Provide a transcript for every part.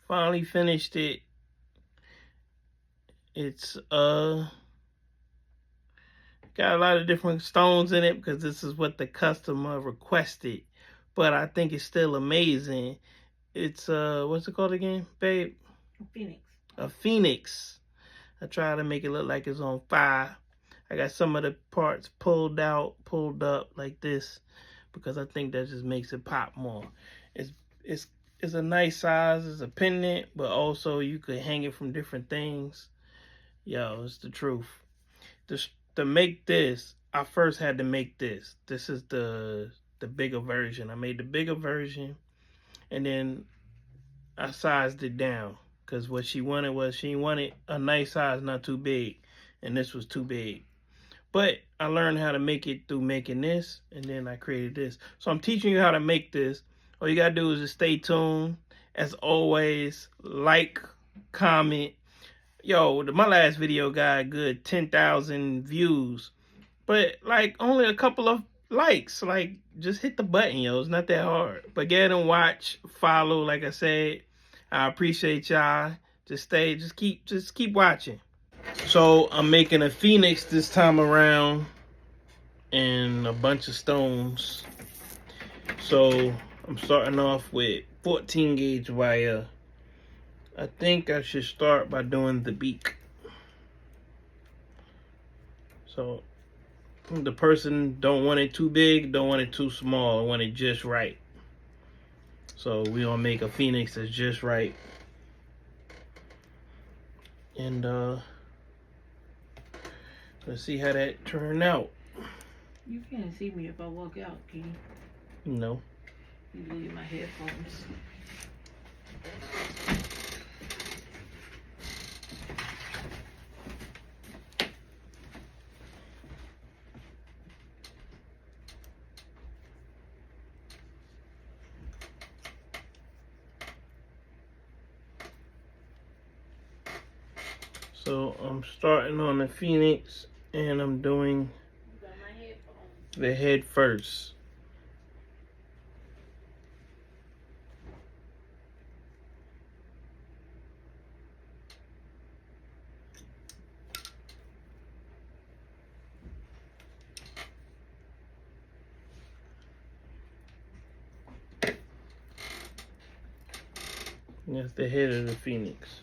Finally finished it. It's got a lot of different stones in it because this is what the customer requested. But I think it's still amazing. It's what's it called again, babe? A phoenix. A phoenix. I try to make it look like it's on fire. I got some of the parts pulled up like this because I think that just makes it pop more. It's a nice size. It's a pendant, but also you could hang it from different things. Yo, it's the truth. To make this, I first had to make this. This is the bigger version. I made the bigger version, and then I sized it down because what she wanted was she wanted a nice size, not too big, and this was too big. But I learned how to make it through making this, and then I created this. So I'm teaching you how to make this. All you gotta do is just stay tuned. As always, like, comment. Yo, my last video got a good 10,000 views, but like only a couple of likes. Like, just hit the button, yo. It's not that hard. But get and watch, follow. Like I said, I appreciate y'all. Just keep watching. So I'm making a phoenix this time around and a bunch of stones. So I'm starting off with 14 gauge wire. I think I should start by doing the beak. So the person don't want it too big, don't want it too small, I want it just right. So we gonna make a phoenix that's just right. And let's see how that turned out. You can't see me if I walk out, can you? No. You look at my headphones. So I'm starting on the phoenix and I'm doing the head first. That's the head of the phoenix.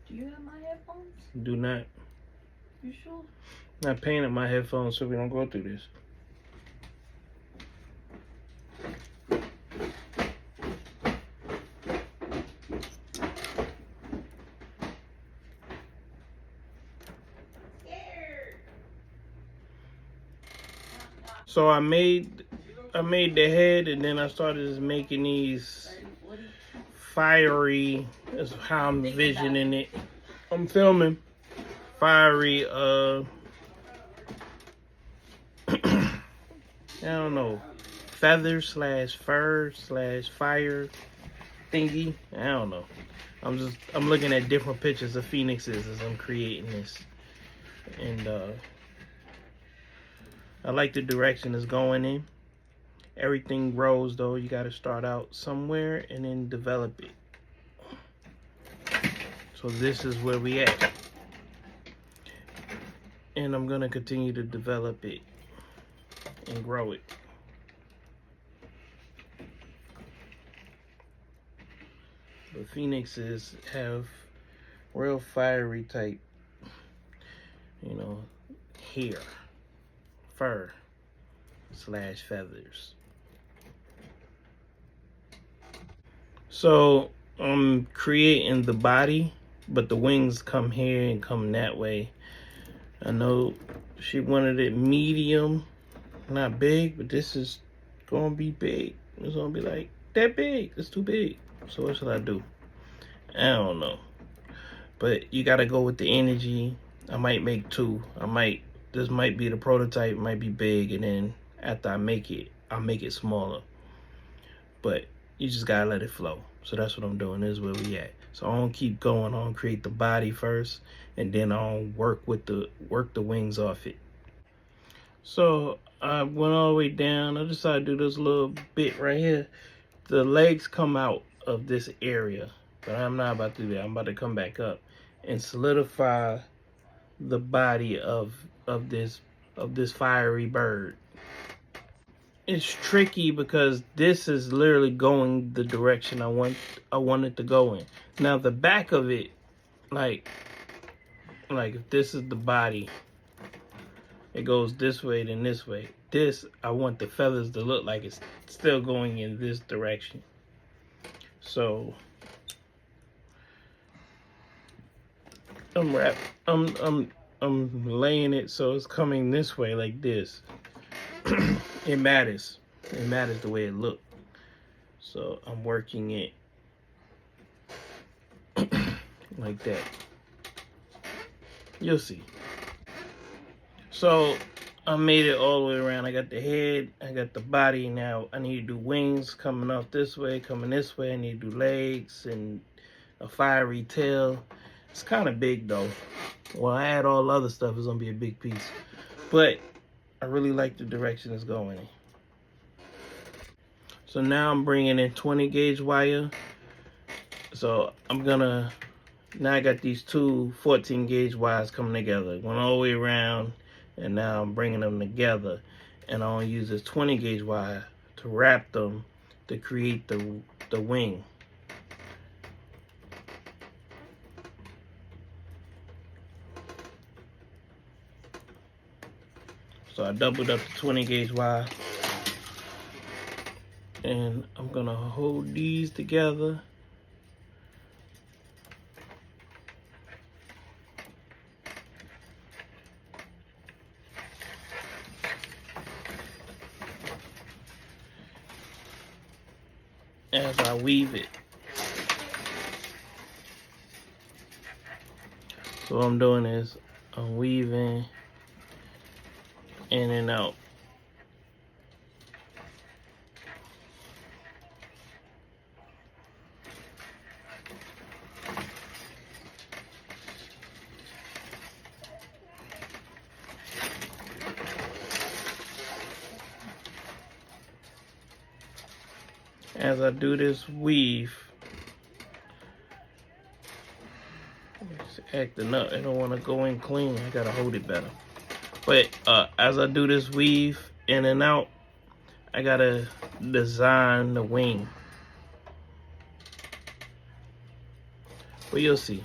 Do you have my headphones? Do not. You sure? I painted my headphones so we don't go through this. So I made the head, and then I started just making these fiery. That's how I'm envisioning it. I'm filming fiery. I don't know, feather slash fur slash fire thingy. I don't know. I'm looking at different pictures of phoenixes as I'm creating this, and I like the direction it's going in. Everything grows though. You got to start out somewhere and then develop it. So this is where we at. And I'm going to continue to develop it and grow it. The phoenixes have real fiery type, you know, hair, fur slash feathers. So I'm creating the body, but the wings come here and come that way. I know she wanted it medium, not big, but this is gonna be big. It's gonna be like that big. It's too big. So what should I do? I don't know. But you gotta go with the energy. I might make two. This might be the prototype, it might be big, and then after I make it, I'll make it smaller. But you just gotta let it flow. So that's what I'm doing. This is where we at. So I don't keep going on, create the body first, and then I'll work the wings off it. So I went all the way down. I decided to do this little bit right here. The legs come out of this area. But I'm not about to do that. I'm about to come back up and solidify the body of this fiery bird. It's tricky because this is literally going the direction I want it to go in. Now the back of it, like if this is the body, it goes this way then this way. This, I want the feathers to look like it's still going in this direction. So I'm laying it so it's coming this way like this. It matters. It matters the way it looks. So I'm working it like that. You'll see. So I made it all the way around. I got the head, I got the body. Now I need to do wings coming off this way, coming this way. I need to do legs and a fiery tail. It's kind of big though. When I add all the other stuff, it's gonna be a big piece. But I really like the direction it's going in. So now I'm bringing in 20 gauge wire. So now I got these two 14 gauge wires coming together. Went all the way around, and now I'm bringing them together. And I'm gonna use this 20 gauge wire to wrap them to create the wing. So I doubled up the 20 gauge wire. And I'm gonna hold these together. As I weave it. So what I'm doing is I'm weaving in and out. As I do this weave, it's acting up. I don't want to go in clean. I gotta hold it better. But as I do this weave in and out, I gotta design the wing. But you'll see.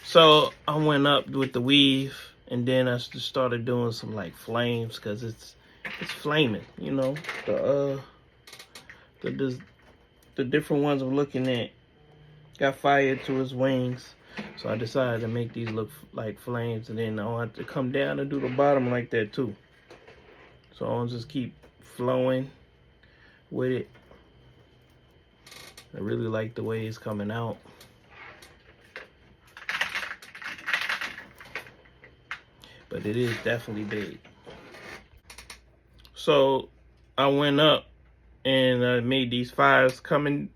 So I went up with the weave, and then I just started doing some like flames, because it's flaming, you know. The different ones I'm looking at got fire to his wings. So I decided to make these look like flames, and then I'll have to come down and do the bottom like that too. So I'll just keep flowing with it. I really like the way it's coming out. But it is definitely big. So I went up and I made these fires coming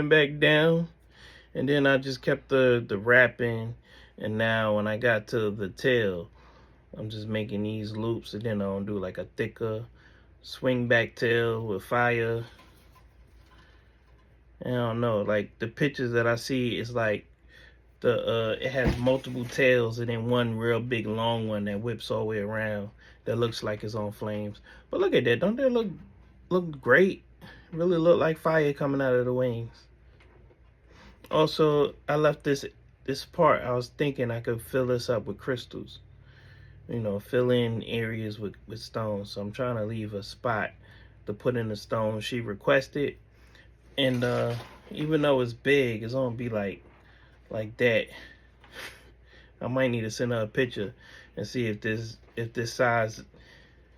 back down, and then I just kept the wrapping. And now when I got to the tail, I'm just making these loops, and then I'll do like a thicker swing back tail with fire. I don't know, like the pictures that I see, it's like it has multiple tails and then one real big long one that whips all the way around that looks like it's on flames. But look at that, don't that look great? Really look like fire coming out of the wings. Also, I left this part. I was thinking I could fill this up with crystals, you know, fill in areas with stones. So I'm trying to leave a spot to put in the stone she requested. And even though it's big, it's gonna be like that. I might need to send her a picture and see if this size,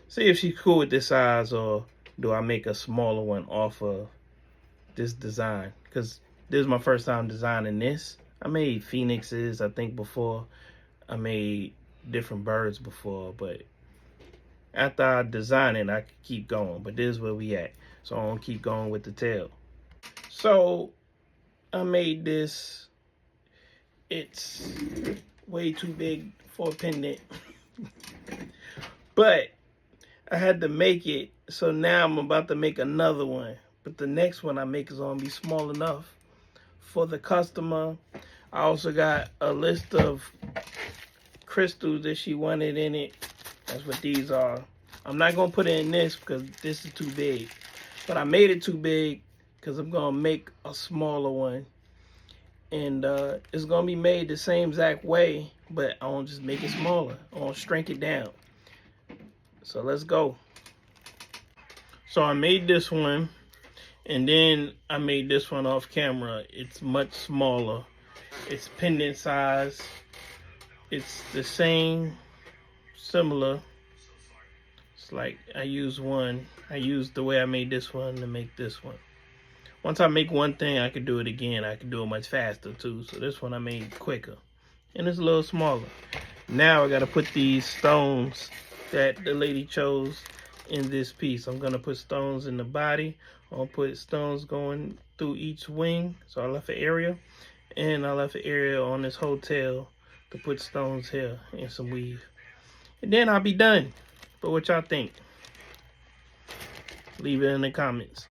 see if she's cool with this size, or do I make a smaller one off of this design? Because this is my first time designing this. I made phoenixes, I think, before. I made different birds before, but after I design it, I could keep going. But this is where we at. So I'm gonna keep going with the tail. So I made this. It's way too big for a pendant. But I had to make it, so now I'm about to make another one. but the next one I make is gonna be small enough for the customer. I also got a list of crystals that she wanted in it. That's what these are. I'm not gonna put it in this because this is too big, but I made it too big because I'm gonna make a smaller one, and it's gonna be made the same exact way, but I won't just make it smaller. I won't shrink it down. So let's go. So I made this one, and then I made this one off camera. It's much smaller. It's pendant size. It's the same, similar. It's like I used the way I made this one to make this one. Once I make one thing, I could do it again. I could do it much faster too. So this one I made quicker, and it's a little smaller. Now I gotta put these stones that the lady chose in this piece. I'm gonna put stones in the body. I'll put stones going through each wing. So I left an area, and I left an area on this hotel to put stones here and some weave. And then I'll be done. But what y'all think? Leave it in the comments.